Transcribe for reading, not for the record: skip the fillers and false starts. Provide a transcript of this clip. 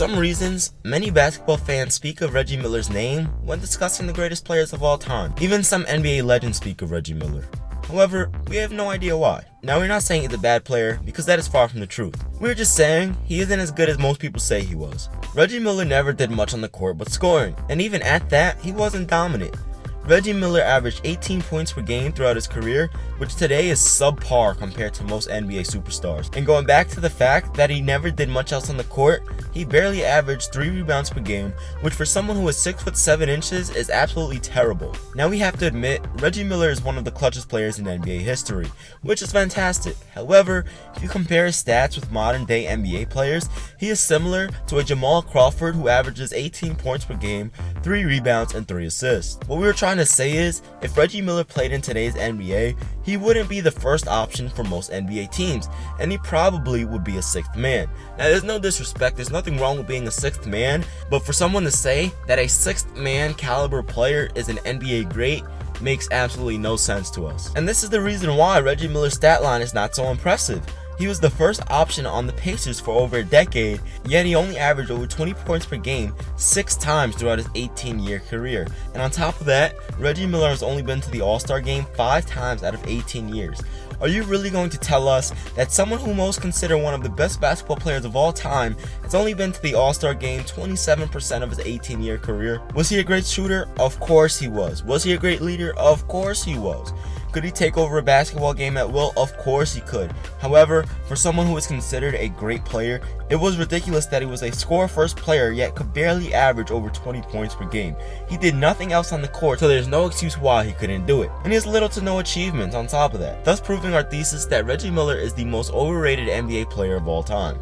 some reasons, many basketball fans speak of Reggie Miller's name when discussing the greatest players of all time. Even some NBA legends speak of Reggie Miller. However, we have no idea why. Now, we're not saying he's a bad player, because that is far from the truth. We're just saying he isn't as good as most people say he was. Reggie Miller never did much on the court but scoring, and even at that, he wasn't dominant. Reggie Miller averaged 18 points per game throughout his career, which today is subpar compared to most NBA superstars. And going back to the fact that he never did much else on the court, he barely averaged 3 rebounds per game, which for someone who is 6'7" is absolutely terrible. Now we have to admit, Reggie Miller is one of the clutchest players in NBA history, which is fantastic. However, if you compare his stats with modern day NBA players, he is similar to a Jamal Crawford who averages 18 points per game, 3 rebounds, and 3 assists. What we were trying to say is, if Reggie Miller played in today's NBA, he wouldn't be the first option for most NBA teams, and he probably would be a 6th man. Now, there's no disrespect, there's nothing wrong with being a 6th man, but for someone to say that a 6th man caliber player is an NBA great makes absolutely no sense to us. And this is the reason why Reggie Miller's stat line is not so impressive. He was the first option on the Pacers for over a decade, yet he only averaged over 20 points per game 6 times throughout his 18-year career. And on top of that, Reggie Miller has only been to the All-Star game 5 times out of 18 years. Are you really going to tell us that someone who most consider one of the best basketball players of all time has only been to the All-Star game 27% of his 18-year career? Was he a great shooter? Of course he was. Was he a great leader? Of course he was. Could he take over a basketball game at will? Of course he could. However, for someone who is considered a great player, it was ridiculous that he was a score-first player yet could barely average over 20 points per game. He did nothing else on the court, so there's no excuse why he couldn't do it. And he has little to no achievements on top of that, thus proving our thesis that Reggie Miller is the most overrated NBA player of all time.